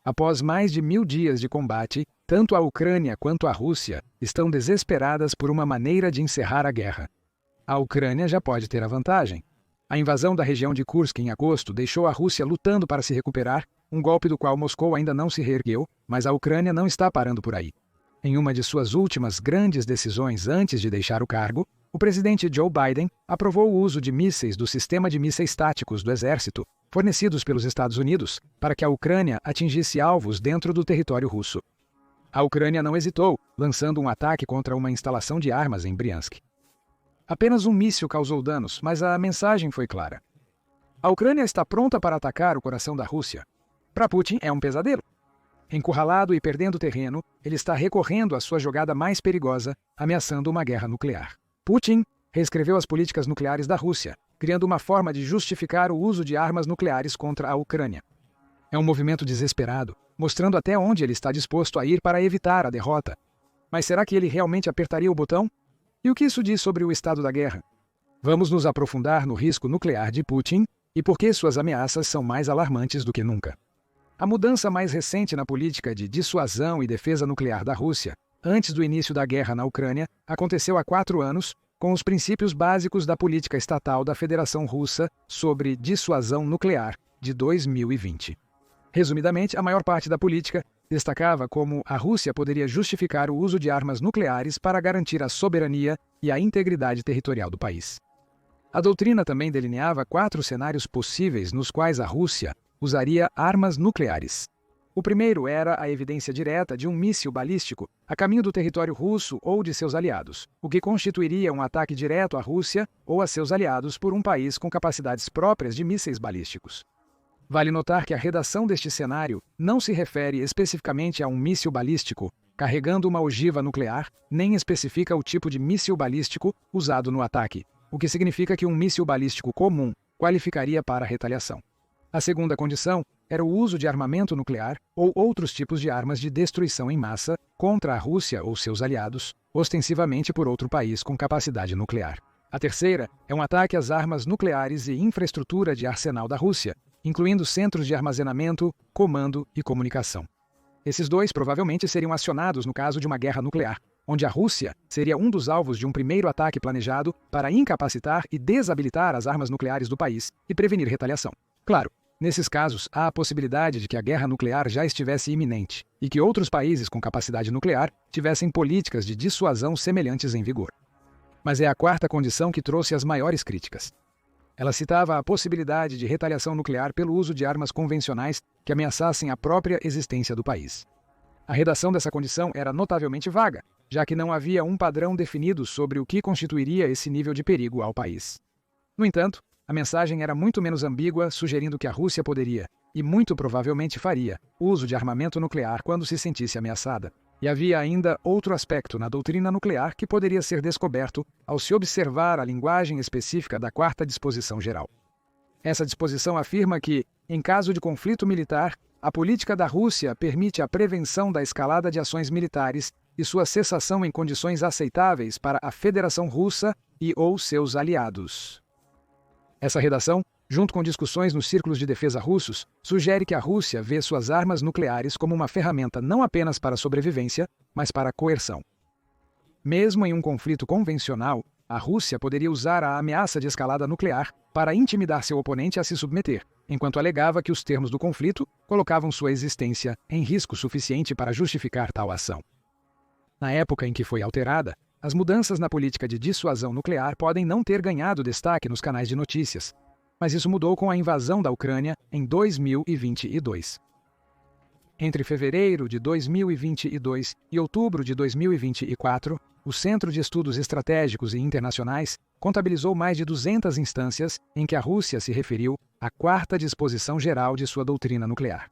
Após mais de 1000 dias de combate, tanto a Ucrânia quanto a Rússia estão desesperadas por uma maneira de encerrar a guerra. A Ucrânia já pode ter a vantagem. A invasão da região de Kursk em agosto deixou a Rússia lutando para se recuperar, um golpe do qual Moscou ainda não se reergueu, mas a Ucrânia não está parando por aí. Em uma de suas últimas grandes decisões antes de deixar o cargo, o presidente Joe Biden aprovou o uso de mísseis do sistema de mísseis táticos do Exército, fornecidos pelos Estados Unidos, para que a Ucrânia atingisse alvos dentro do território russo. A Ucrânia não hesitou, lançando um ataque contra uma instalação de armas em Briansk. Apenas um míssil causou danos, mas a mensagem foi clara. A Ucrânia está pronta para atacar o coração da Rússia. Para Putin é um pesadelo. Encurralado e perdendo terreno, ele está recorrendo à sua jogada mais perigosa, ameaçando uma guerra nuclear. Putin reescreveu as políticas nucleares da Rússia, criando uma forma de justificar o uso de armas nucleares contra a Ucrânia. É um movimento desesperado, mostrando até onde ele está disposto a ir para evitar a derrota. Mas será que ele realmente apertaria o botão? E o que isso diz sobre o estado da guerra? Vamos nos aprofundar no risco nuclear de Putin e por que suas ameaças são mais alarmantes do que nunca. A mudança mais recente na política de dissuasão e defesa nuclear da Rússia, antes do início da guerra na Ucrânia, aconteceu há 4 anos, com os princípios básicos da política estatal da Federação Russa sobre dissuasão nuclear, de 2020. Resumidamente, a maior parte da política destacava como a Rússia poderia justificar o uso de armas nucleares para garantir a soberania e a integridade territorial do país. A doutrina também delineava 4 cenários possíveis nos quais a Rússia usaria armas nucleares. O primeiro era a evidência direta de um míssil balístico a caminho do território russo ou de seus aliados, o que constituiria um ataque direto à Rússia ou a seus aliados por um país com capacidades próprias de mísseis balísticos. Vale notar que a redação deste cenário não se refere especificamente a um míssil balístico carregando uma ogiva nuclear, nem especifica o tipo de míssil balístico usado no ataque, o que significa que um míssil balístico comum qualificaria para retaliação. A segunda condição era o uso de armamento nuclear ou outros tipos de armas de destruição em massa contra a Rússia ou seus aliados, ostensivamente por outro país com capacidade nuclear. A terceira é um ataque às armas nucleares e infraestrutura de arsenal da Rússia, incluindo centros de armazenamento, comando e comunicação. Esses 2 provavelmente seriam acionados no caso de uma guerra nuclear, onde a Rússia seria um dos alvos de um primeiro ataque planejado para incapacitar e desabilitar as armas nucleares do país e prevenir retaliação. Claro, nesses casos, há a possibilidade de que a guerra nuclear já estivesse iminente e que outros países com capacidade nuclear tivessem políticas de dissuasão semelhantes em vigor. Mas é a 4ª condição que trouxe as maiores críticas. Ela citava a possibilidade de retaliação nuclear pelo uso de armas convencionais que ameaçassem a própria existência do país. A redação dessa condição era notavelmente vaga, já que não havia um padrão definido sobre o que constituiria esse nível de perigo ao país. No entanto, a mensagem era muito menos ambígua, sugerindo que a Rússia poderia, e muito provavelmente faria, uso de armamento nuclear quando se sentisse ameaçada. E havia ainda outro aspecto na doutrina nuclear que poderia ser descoberto ao se observar a linguagem específica da 4ª disposição geral. Essa disposição afirma que, em caso de conflito militar, a política da Rússia permite a prevenção da escalada de ações militares e sua cessação em condições aceitáveis para a Federação Russa e ou seus aliados. Essa redação, junto com discussões nos círculos de defesa russos, sugere que a Rússia vê suas armas nucleares como uma ferramenta não apenas para a sobrevivência, mas para a coerção. Mesmo em um conflito convencional, a Rússia poderia usar a ameaça de escalada nuclear para intimidar seu oponente a se submeter, enquanto alegava que os termos do conflito colocavam sua existência em risco suficiente para justificar tal ação. Na época em que foi alterada, as mudanças na política de dissuasão nuclear podem não ter ganhado destaque nos canais de notícias, mas isso mudou com a invasão da Ucrânia em 2022. Entre fevereiro de 2022 e outubro de 2024, o Centro de Estudos Estratégicos e Internacionais contabilizou mais de 200 instâncias em que a Rússia se referiu à 4ª disposição geral de sua doutrina nuclear.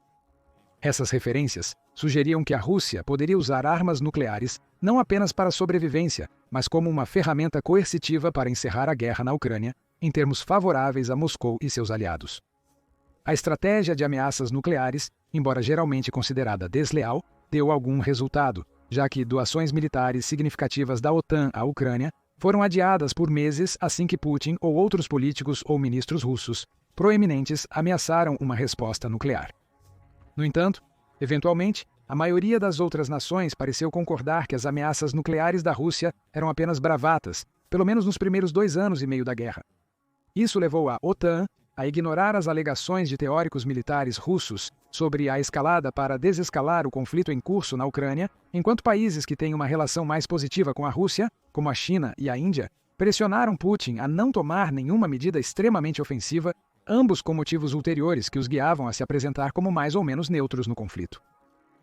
Essas referências sugeriam que a Rússia poderia usar armas nucleares não apenas para sobrevivência, mas como uma ferramenta coercitiva para encerrar a guerra na Ucrânia, em termos favoráveis a Moscou e seus aliados. A estratégia de ameaças nucleares, embora geralmente considerada desleal, deu algum resultado, já que doações militares significativas da OTAN à Ucrânia foram adiadas por meses assim que Putin ou outros políticos ou ministros russos proeminentes ameaçaram uma resposta nuclear. No entanto, Eventualmente, a maioria das outras nações pareceu concordar que as ameaças nucleares da Rússia eram apenas bravatas, pelo menos nos primeiros 2 anos e meio da guerra. Isso levou a OTAN a ignorar as alegações de teóricos militares russos sobre a escalada para desescalar o conflito em curso na Ucrânia, enquanto países que têm uma relação mais positiva com a Rússia, como a China e a Índia, pressionaram Putin a não tomar nenhuma medida extremamente ofensiva, ambos com motivos ulteriores que os guiavam a se apresentar como mais ou menos neutros no conflito.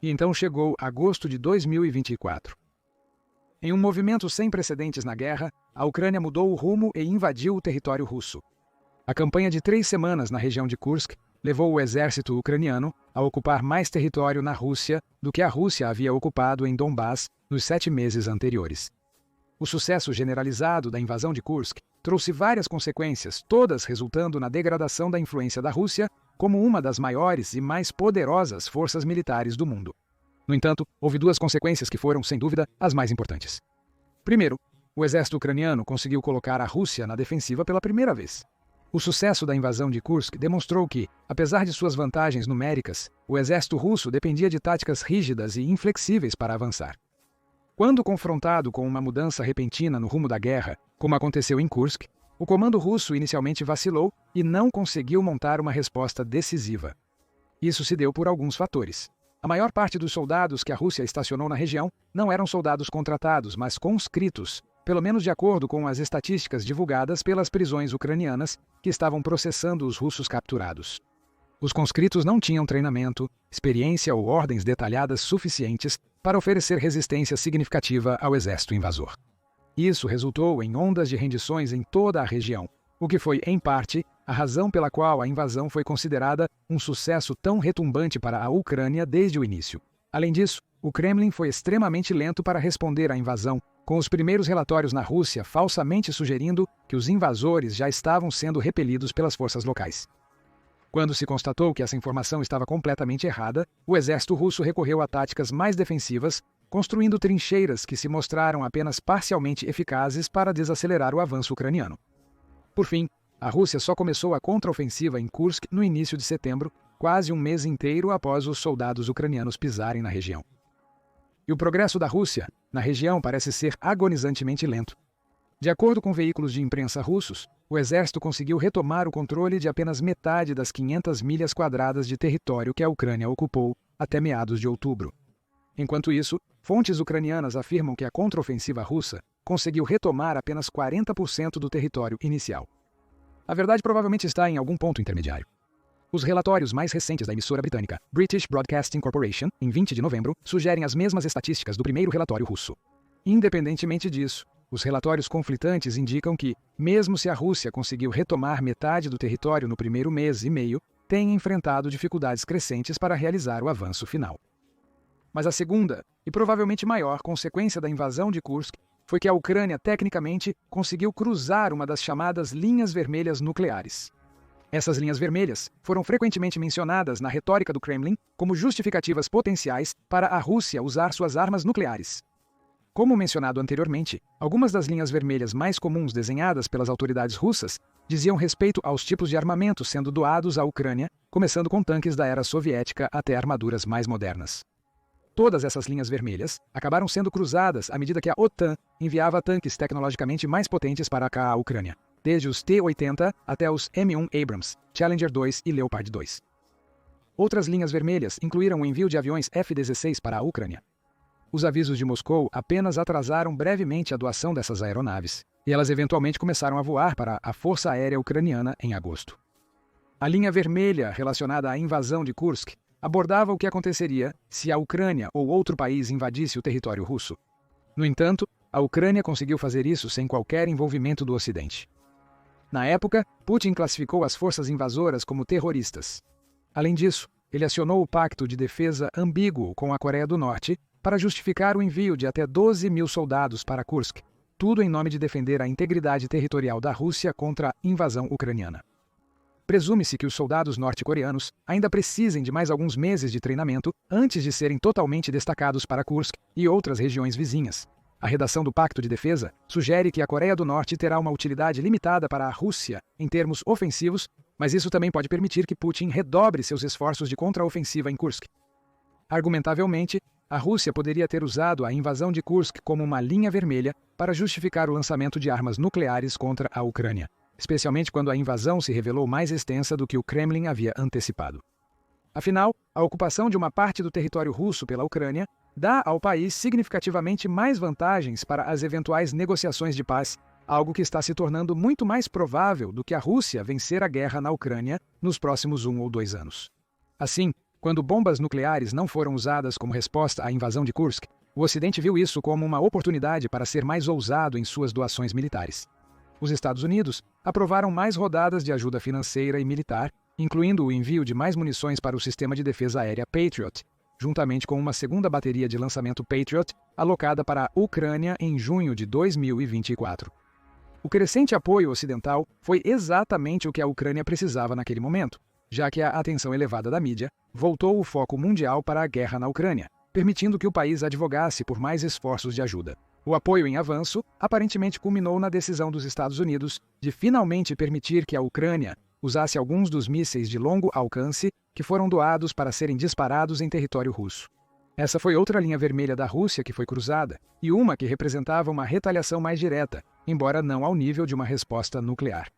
E então chegou agosto de 2024. Em um movimento sem precedentes na guerra, a Ucrânia mudou o rumo e invadiu o território russo. A campanha de 3 semanas na região de Kursk levou o exército ucraniano a ocupar mais território na Rússia do que a Rússia havia ocupado em Donbás nos 7 meses anteriores. O sucesso generalizado da invasão de Kursk trouxe várias consequências, todas resultando na degradação da influência da Rússia como uma das maiores e mais poderosas forças militares do mundo. No entanto, houve 2 consequências que foram, sem dúvida, as mais importantes. Primeiro, o exército ucraniano conseguiu colocar a Rússia na defensiva pela primeira vez. O sucesso da invasão de Kursk demonstrou que, apesar de suas vantagens numéricas, o exército russo dependia de táticas rígidas e inflexíveis para avançar. Quando confrontado com uma mudança repentina no rumo da guerra, como aconteceu em Kursk, o comando russo inicialmente vacilou e não conseguiu montar uma resposta decisiva. Isso se deu por alguns fatores. A maior parte dos soldados que a Rússia estacionou na região não eram soldados contratados, mas conscritos, pelo menos de acordo com as estatísticas divulgadas pelas prisões ucranianas que estavam processando os russos capturados. Os conscritos não tinham treinamento, experiência ou ordens detalhadas suficientes para oferecer resistência significativa ao exército invasor. Isso resultou em ondas de rendições em toda a região, o que foi, em parte, a razão pela qual a invasão foi considerada um sucesso tão retumbante para a Ucrânia desde o início. Além disso, o Kremlin foi extremamente lento para responder à invasão, com os primeiros relatórios na Rússia falsamente sugerindo que os invasores já estavam sendo repelidos pelas forças locais. Quando se constatou que essa informação estava completamente errada, o exército russo recorreu a táticas mais defensivas, construindo trincheiras que se mostraram apenas parcialmente eficazes para desacelerar o avanço ucraniano. Por fim, a Rússia só começou a contraofensiva em Kursk no início de setembro, quase um mês inteiro após os soldados ucranianos pisarem na região. E o progresso da Rússia na região parece ser agonizantemente lento. De acordo com veículos de imprensa russos, o exército conseguiu retomar o controle de apenas metade das 500 milhas quadradas de território que a Ucrânia ocupou até meados de outubro. Enquanto isso, fontes ucranianas afirmam que a contraofensiva russa conseguiu retomar apenas 40% do território inicial. A verdade provavelmente está em algum ponto intermediário. Os relatórios mais recentes da emissora britânica British Broadcasting Corporation, em 20 de novembro, sugerem as mesmas estatísticas do primeiro relatório russo. Independentemente disso, os relatórios conflitantes indicam que, mesmo se a Rússia conseguiu retomar metade do território no primeiro mês e meio, tem enfrentado dificuldades crescentes para realizar o avanço final. Mas a segunda, e provavelmente maior, consequência da invasão de Kursk foi que a Ucrânia, tecnicamente, conseguiu cruzar uma das chamadas linhas vermelhas nucleares. Essas linhas vermelhas foram frequentemente mencionadas na retórica do Kremlin como justificativas potenciais para a Rússia usar suas armas nucleares. Como mencionado anteriormente, algumas das linhas vermelhas mais comuns desenhadas pelas autoridades russas diziam respeito aos tipos de armamento sendo doados à Ucrânia, começando com tanques da era soviética até armaduras mais modernas. Todas essas linhas vermelhas acabaram sendo cruzadas à medida que a OTAN enviava tanques tecnologicamente mais potentes para a Ucrânia, desde os T-80 até os M1 Abrams, Challenger 2 e Leopard 2. Outras linhas vermelhas incluíram o envio de aviões F-16 para a Ucrânia. Os avisos de Moscou apenas atrasaram brevemente a doação dessas aeronaves, e elas eventualmente começaram a voar para a Força Aérea Ucraniana em agosto. A linha vermelha relacionada à invasão de Kursk abordava o que aconteceria se a Ucrânia ou outro país invadisse o território russo. No entanto, a Ucrânia conseguiu fazer isso sem qualquer envolvimento do Ocidente. Na época, Putin classificou as forças invasoras como terroristas. Além disso, ele acionou o Pacto de Defesa ambíguo com a Coreia do Norte para justificar o envio de até 12 mil soldados para Kursk, tudo em nome de defender a integridade territorial da Rússia contra a invasão ucraniana. Presume-se que os soldados norte-coreanos ainda precisem de mais alguns meses de treinamento antes de serem totalmente destacados para Kursk e outras regiões vizinhas. A redação do Pacto de Defesa sugere que a Coreia do Norte terá uma utilidade limitada para a Rússia em termos ofensivos, mas isso também pode permitir que Putin redobre seus esforços de contraofensiva em Kursk. Argumentavelmente, a Rússia poderia ter usado a invasão de Kursk como uma linha vermelha para justificar o lançamento de armas nucleares contra a Ucrânia, especialmente quando a invasão se revelou mais extensa do que o Kremlin havia antecipado. Afinal, a ocupação de uma parte do território russo pela Ucrânia dá ao país significativamente mais vantagens para as eventuais negociações de paz, algo que está se tornando muito mais provável do que a Rússia vencer a guerra na Ucrânia nos próximos 1 ou 2 anos. Assim, quando bombas nucleares não foram usadas como resposta à invasão de Kursk, o Ocidente viu isso como uma oportunidade para ser mais ousado em suas doações militares. Os Estados Unidos aprovaram mais rodadas de ajuda financeira e militar, incluindo o envio de mais munições para o sistema de defesa aérea Patriot, juntamente com uma segunda bateria de lançamento Patriot alocada para a Ucrânia em junho de 2024. O crescente apoio ocidental foi exatamente o que a Ucrânia precisava naquele momento, já que a atenção elevada da mídia voltou o foco mundial para a guerra na Ucrânia, permitindo que o país advogasse por mais esforços de ajuda. O apoio em avanço aparentemente culminou na decisão dos Estados Unidos de finalmente permitir que a Ucrânia usasse alguns dos mísseis de longo alcance que foram doados para serem disparados em território russo. Essa foi outra linha vermelha da Rússia que foi cruzada, e uma que representava uma retaliação mais direta, embora não ao nível de uma resposta nuclear.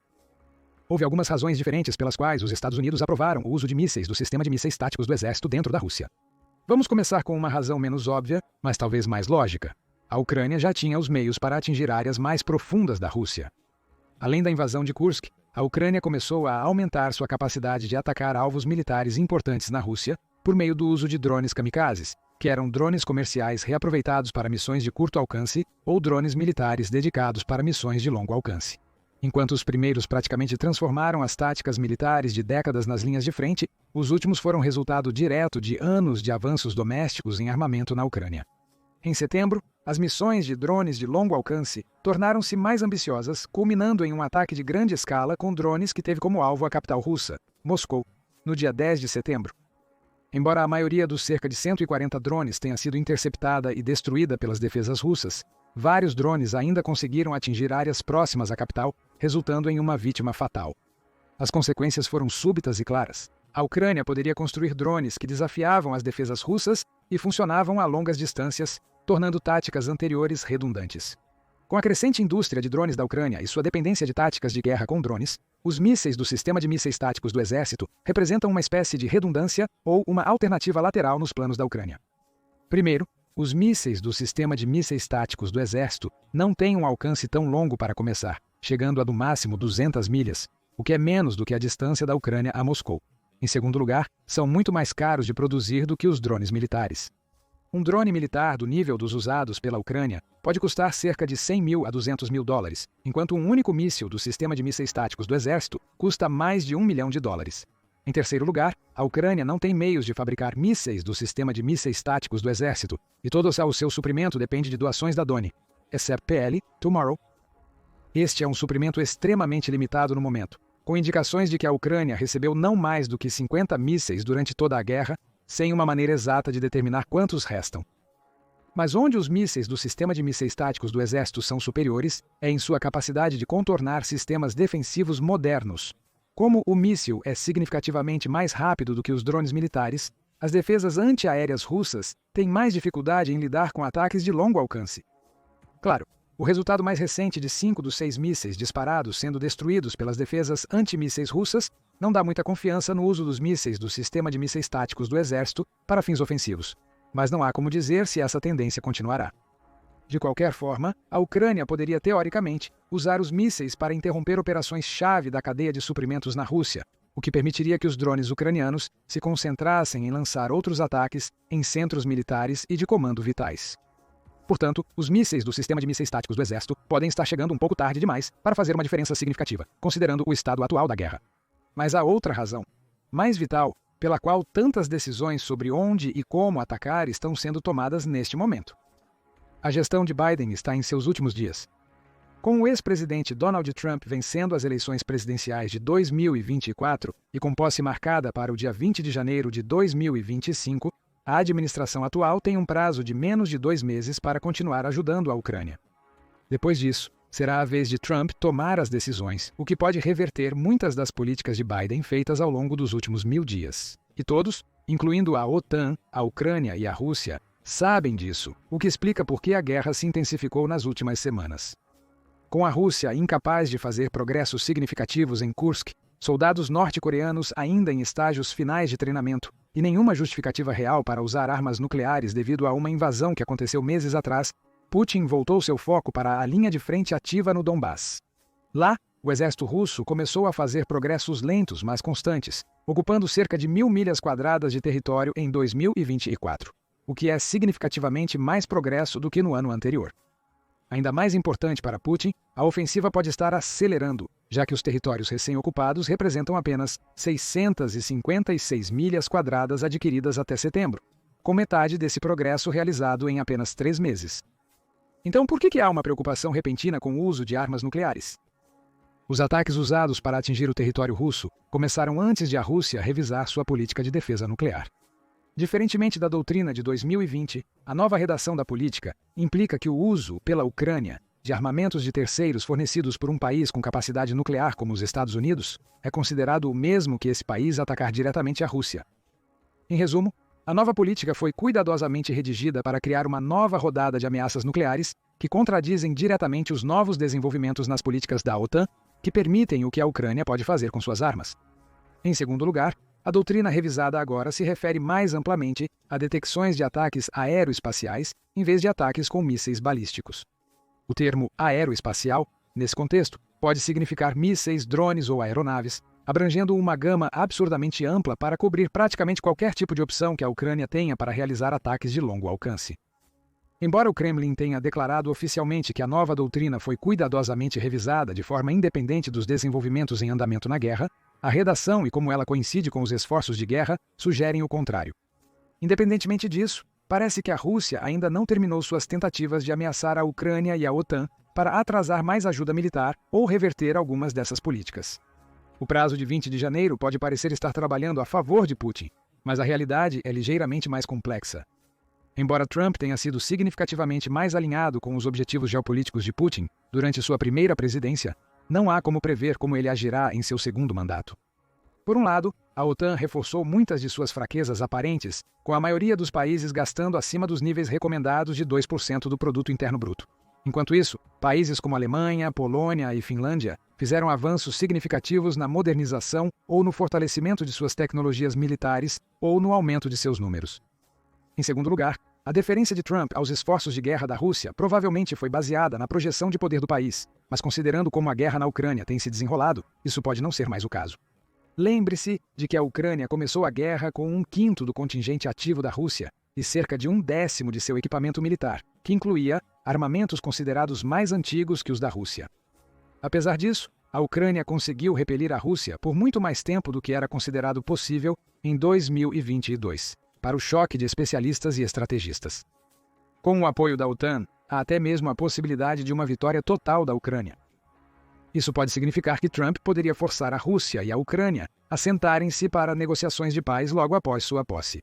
Houve algumas razões diferentes pelas quais os Estados Unidos aprovaram o uso de mísseis do sistema de mísseis táticos do Exército dentro da Rússia. Vamos começar com uma razão menos óbvia, mas talvez mais lógica. A Ucrânia já tinha os meios para atingir áreas mais profundas da Rússia. Além da invasão de Kursk, a Ucrânia começou a aumentar sua capacidade de atacar alvos militares importantes na Rússia por meio do uso de drones kamikazes, que eram drones comerciais reaproveitados para missões de curto alcance ou drones militares dedicados para missões de longo alcance. Enquanto os primeiros praticamente transformaram as táticas militares de décadas nas linhas de frente, os últimos foram resultado direto de anos de avanços domésticos em armamento na Ucrânia. Em setembro, as missões de drones de longo alcance tornaram-se mais ambiciosas, culminando em um ataque de grande escala com drones que teve como alvo a capital russa, Moscou, no dia 10 de setembro. Embora a maioria dos cerca de 140 drones tenha sido interceptada e destruída pelas defesas russas, vários drones ainda conseguiram atingir áreas próximas à capital, resultando em uma vítima fatal. As consequências foram súbitas e claras. A Ucrânia poderia construir drones que desafiavam as defesas russas e funcionavam a longas distâncias, tornando táticas anteriores redundantes. Com a crescente indústria de drones da Ucrânia e sua dependência de táticas de guerra com drones, os mísseis do sistema de mísseis táticos do Exército representam uma espécie de redundância ou uma alternativa lateral nos planos da Ucrânia. Primeiro, os mísseis do sistema de mísseis táticos do Exército não têm um alcance tão longo para começar, chegando a no máximo 200 milhas, o que é menos do que a distância da Ucrânia a Moscou. Em segundo lugar, são muito mais caros de produzir do que os drones militares. Um drone militar do nível dos usados pela Ucrânia pode custar cerca de 100 mil a 200 mil dólares, enquanto um único míssil do sistema de mísseis táticos do Exército custa mais de $1 milhão. Em terceiro lugar, a Ucrânia não tem meios de fabricar mísseis do sistema de mísseis táticos do Exército, e todo o seu suprimento depende de doações da DONE, except PL, Tomorrow. Este é um suprimento extremamente limitado no momento, com indicações de que a Ucrânia recebeu não mais do que 50 mísseis durante toda a guerra, sem uma maneira exata de determinar quantos restam. Mas onde os mísseis do sistema de mísseis táticos do Exército são superiores é em sua capacidade de contornar sistemas defensivos modernos. Como o míssil é significativamente mais rápido do que os drones militares, as defesas antiaéreas russas têm mais dificuldade em lidar com ataques de longo alcance. Claro, o resultado mais recente de 5 dos 6 mísseis disparados sendo destruídos pelas defesas antimísseis russas não dá muita confiança no uso dos mísseis do sistema de mísseis táticos do Exército para fins ofensivos, mas não há como dizer se essa tendência continuará. De qualquer forma, a Ucrânia poderia teoricamente usar os mísseis para interromper operações-chave da cadeia de suprimentos na Rússia, o que permitiria que os drones ucranianos se concentrassem em lançar outros ataques em centros militares e de comando vitais. Portanto, os mísseis do sistema de mísseis táticos do Exército podem estar chegando um pouco tarde demais para fazer uma diferença significativa, considerando o estado atual da guerra. Mas há outra razão, mais vital, pela qual tantas decisões sobre onde e como atacar estão sendo tomadas neste momento. A gestão de Biden está em seus últimos dias. Com o ex-presidente Donald Trump vencendo as eleições presidenciais de 2024 e com posse marcada para o dia 20 de janeiro de 2025, a administração atual tem um prazo de menos de 2 meses para continuar ajudando a Ucrânia. Depois disso, será a vez de Trump tomar as decisões, o que pode reverter muitas das políticas de Biden feitas ao longo dos últimos 1000 dias. E todos, incluindo a OTAN, a Ucrânia e a Rússia, sabem disso, o que explica por que a guerra se intensificou nas últimas semanas. Com a Rússia incapaz de fazer progressos significativos em Kursk, soldados norte-coreanos ainda em estágios finais de treinamento e nenhuma justificativa real para usar armas nucleares devido a uma invasão que aconteceu meses atrás, Putin voltou seu foco para a linha de frente ativa no Donbass. Lá, o exército russo começou a fazer progressos lentos, mas constantes, ocupando cerca de 1.000 milhas quadradas de território em 2024, o que é significativamente mais progresso do que no ano anterior. Ainda mais importante para Putin, a ofensiva pode estar acelerando, já que os territórios recém-ocupados representam apenas 656 milhas quadradas adquiridas até setembro, com metade desse progresso realizado em apenas 3 meses. Então, por que há uma preocupação repentina com o uso de armas nucleares? Os ataques usados para atingir o território russo começaram antes de a Rússia revisar sua política de defesa nuclear. Diferentemente da doutrina de 2020, a nova redação da política implica que o uso, pela Ucrânia, de armamentos de terceiros fornecidos por um país com capacidade nuclear como os Estados Unidos é considerado o mesmo que esse país atacar diretamente a Rússia. Em resumo, a nova política foi cuidadosamente redigida para criar uma nova rodada de ameaças nucleares que contradizem diretamente os novos desenvolvimentos nas políticas da OTAN que permitem o que a Ucrânia pode fazer com suas armas. Em segundo lugar, a doutrina revisada agora se refere mais amplamente a detecções de ataques aeroespaciais em vez de ataques com mísseis balísticos. O termo aeroespacial, nesse contexto, pode significar mísseis, drones ou aeronaves, abrangendo uma gama absurdamente ampla para cobrir praticamente qualquer tipo de opção que a Ucrânia tenha para realizar ataques de longo alcance. Embora o Kremlin tenha declarado oficialmente que a nova doutrina foi cuidadosamente revisada de forma independente dos desenvolvimentos em andamento na guerra, a redação e como ela coincide com os esforços de guerra sugerem o contrário. Independentemente disso, parece que a Rússia ainda não terminou suas tentativas de ameaçar a Ucrânia e a OTAN para atrasar mais ajuda militar ou reverter algumas dessas políticas. O prazo de 20 de janeiro pode parecer estar trabalhando a favor de Putin, mas a realidade é ligeiramente mais complexa. Embora Trump tenha sido significativamente mais alinhado com os objetivos geopolíticos de Putin durante sua primeira presidência, não há como prever como ele agirá em seu segundo mandato. Por um lado, a OTAN reforçou muitas de suas fraquezas aparentes, com a maioria dos países gastando acima dos níveis recomendados de 2% do produto interno bruto. Enquanto isso, países como Alemanha, Polônia e Finlândia fizeram avanços significativos na modernização ou no fortalecimento de suas tecnologias militares ou no aumento de seus números. Em segundo lugar, a deferência de Trump aos esforços de guerra da Rússia provavelmente foi baseada na projeção de poder do país, mas considerando como a guerra na Ucrânia tem se desenrolado, isso pode não ser mais o caso. Lembre-se de que a Ucrânia começou a guerra com 1/5 do contingente ativo da Rússia e cerca de 1/10 de seu equipamento militar, que incluía armamentos considerados mais antigos que os da Rússia. Apesar disso, a Ucrânia conseguiu repelir a Rússia por muito mais tempo do que era considerado possível em 2022, para o choque de especialistas e estrategistas. Com o apoio da OTAN, há até mesmo a possibilidade de uma vitória total da Ucrânia. Isso pode significar que Trump poderia forçar a Rússia e a Ucrânia a sentarem-se para negociações de paz logo após sua posse.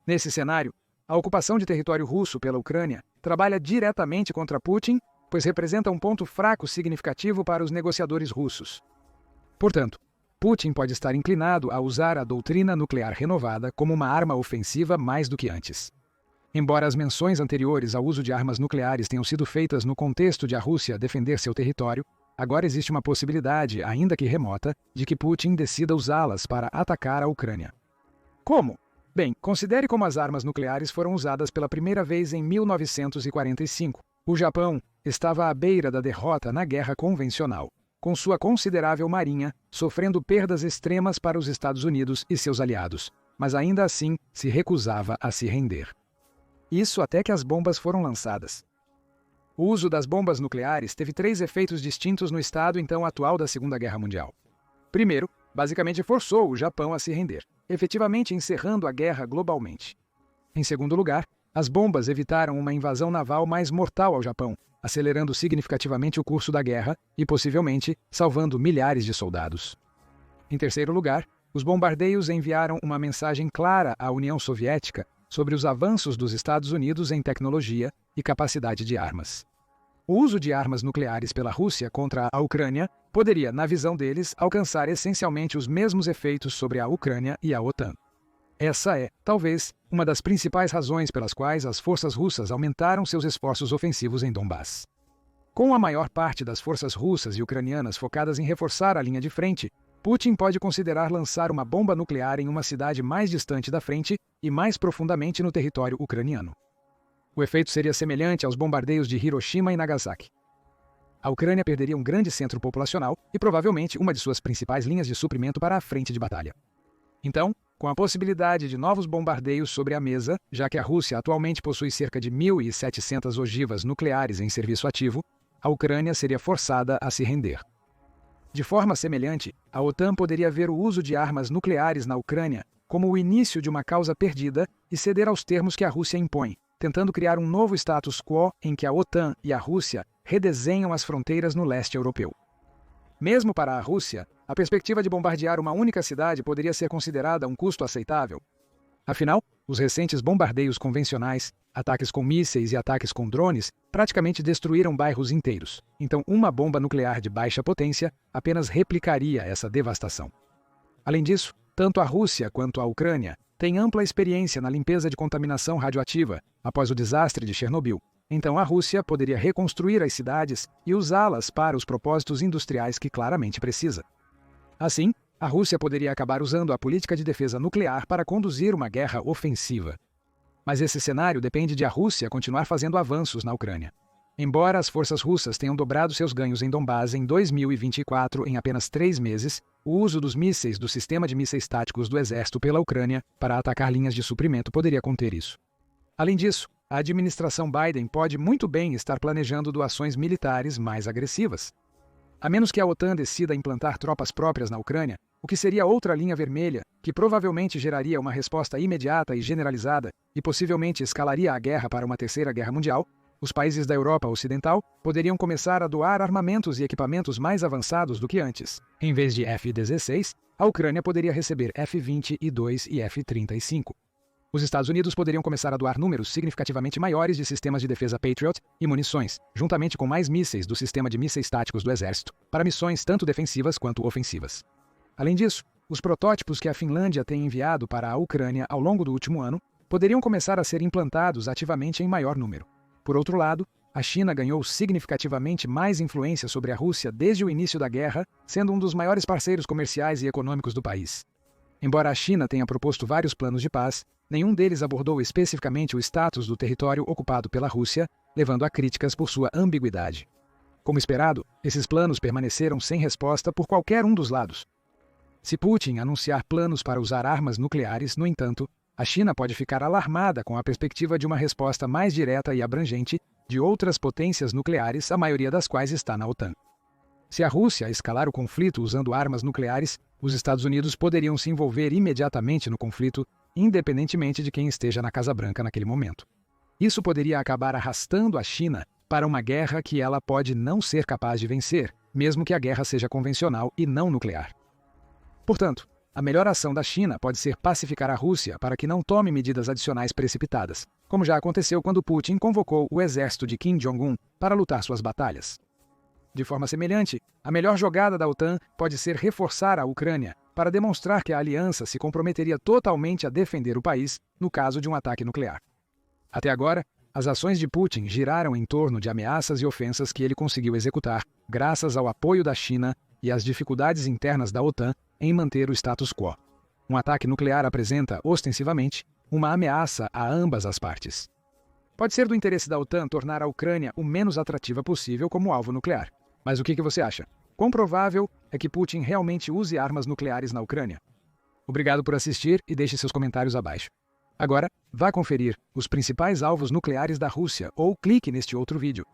Nesse cenário, a ocupação de território russo pela Ucrânia trabalha diretamente contra Putin, pois representa um ponto fraco significativo para os negociadores russos. Portanto, Putin pode estar inclinado a usar a doutrina nuclear renovada como uma arma ofensiva mais do que antes. Embora as menções anteriores ao uso de armas nucleares tenham sido feitas no contexto de a Rússia defender seu território, agora existe uma possibilidade, ainda que remota, de que Putin decida usá-las para atacar a Ucrânia. Como? Bem, considere como as armas nucleares foram usadas pela primeira vez em 1945. O Japão estava à beira da derrota na guerra convencional, com sua considerável marinha sofrendo perdas extremas para os Estados Unidos e seus aliados, mas ainda assim se recusava a se render. Isso até que as bombas foram lançadas. O uso das bombas nucleares teve 3 efeitos distintos no estado então atual da Segunda Guerra Mundial. Primeiro, basicamente forçou o Japão a se render, efetivamente encerrando a guerra globalmente. Em segundo lugar, as bombas evitaram uma invasão naval mais mortal ao Japão, acelerando significativamente o curso da guerra e, possivelmente, salvando milhares de soldados. Em terceiro lugar, os bombardeios enviaram uma mensagem clara à União Soviética sobre os avanços dos Estados Unidos em tecnologia e capacidade de armas. O uso de armas nucleares pela Rússia contra a Ucrânia poderia, na visão deles, alcançar essencialmente os mesmos efeitos sobre a Ucrânia e a OTAN. Essa é, talvez, uma das principais razões pelas quais as forças russas aumentaram seus esforços ofensivos em Donbás. Com a maior parte das forças russas e ucranianas focadas em reforçar a linha de frente, Putin pode considerar lançar uma bomba nuclear em uma cidade mais distante da frente e mais profundamente no território ucraniano. O efeito seria semelhante aos bombardeios de Hiroshima e Nagasaki. A Ucrânia perderia um grande centro populacional e provavelmente uma de suas principais linhas de suprimento para a frente de batalha. Então, com a possibilidade de novos bombardeios sobre a mesa, já que a Rússia atualmente possui cerca de 1.700 ogivas nucleares em serviço ativo, a Ucrânia seria forçada a se render. De forma semelhante, a OTAN poderia ver o uso de armas nucleares na Ucrânia como o início de uma causa perdida e ceder aos termos que a Rússia impõe, tentando criar um novo status quo em que a OTAN e a Rússia redesenham as fronteiras no leste europeu. Mesmo para a Rússia, a perspectiva de bombardear uma única cidade poderia ser considerada um custo aceitável. Afinal, os recentes bombardeios convencionais, ataques com mísseis e ataques com drones, praticamente destruíram bairros inteiros. Então, uma bomba nuclear de baixa potência apenas replicaria essa devastação. Além disso, tanto a Rússia quanto a Ucrânia têm ampla experiência na limpeza de contaminação radioativa após o desastre de Chernobyl. Então, a Rússia poderia reconstruir as cidades e usá-las para os propósitos industriais que claramente precisa. Assim, a Rússia poderia acabar usando a política de defesa nuclear para conduzir uma guerra ofensiva. Mas esse cenário depende de a Rússia continuar fazendo avanços na Ucrânia. Embora as forças russas tenham dobrado seus ganhos em Donbás em 2024 em apenas 3 meses, o uso dos mísseis do sistema de mísseis táticos do exército pela Ucrânia para atacar linhas de suprimento poderia conter isso. Além disso, a administração Biden pode muito bem estar planejando doações militares mais agressivas. A menos que a OTAN decida implantar tropas próprias na Ucrânia, o que seria outra linha vermelha, que provavelmente geraria uma resposta imediata e generalizada e possivelmente escalaria a guerra para uma terceira guerra mundial, os países da Europa Ocidental poderiam começar a doar armamentos e equipamentos mais avançados do que antes. Em vez de F-16, a Ucrânia poderia receber F-22 e F-35. Os Estados Unidos poderiam começar a doar números significativamente maiores de sistemas de defesa Patriot e munições, juntamente com mais mísseis do sistema de mísseis táticos do Exército, para missões tanto defensivas quanto ofensivas. Além disso, os protótipos que a Finlândia tem enviado para a Ucrânia ao longo do último ano poderiam começar a ser implantados ativamente em maior número. Por outro lado, a China ganhou significativamente mais influência sobre a Rússia desde o início da guerra, sendo um dos maiores parceiros comerciais e econômicos do país. Embora a China tenha proposto vários planos de paz, nenhum deles abordou especificamente o status do território ocupado pela Rússia, levando a críticas por sua ambiguidade. Como esperado, esses planos permaneceram sem resposta por qualquer um dos lados. Se Putin anunciar planos para usar armas nucleares, no entanto, a China pode ficar alarmada com a perspectiva de uma resposta mais direta e abrangente de outras potências nucleares, a maioria das quais está na OTAN. Se a Rússia escalar o conflito usando armas nucleares, os Estados Unidos poderiam se envolver imediatamente no conflito, independentemente de quem esteja na Casa Branca naquele momento. Isso poderia acabar arrastando a China para uma guerra que ela pode não ser capaz de vencer, mesmo que a guerra seja convencional e não nuclear. Portanto, a melhor ação da China pode ser pacificar a Rússia para que não tome medidas adicionais precipitadas, como já aconteceu quando Putin convocou o exército de Kim Jong-un para lutar suas batalhas. De forma semelhante, a melhor jogada da OTAN pode ser reforçar a Ucrânia para demonstrar que a aliança se comprometeria totalmente a defender o país no caso de um ataque nuclear. Até agora, as ações de Putin giraram em torno de ameaças e ofensas que ele conseguiu executar graças ao apoio da China e às dificuldades internas da OTAN em manter o status quo. Um ataque nuclear apresenta, ostensivamente, uma ameaça a ambas as partes. Pode ser do interesse da OTAN tornar a Ucrânia o menos atrativa possível como alvo nuclear. Mas o que você acha? Quão provável é que Putin realmente use armas nucleares na Ucrânia? Obrigado por assistir e deixe seus comentários abaixo. Agora, vá conferir os principais alvos nucleares da Rússia ou clique neste outro vídeo.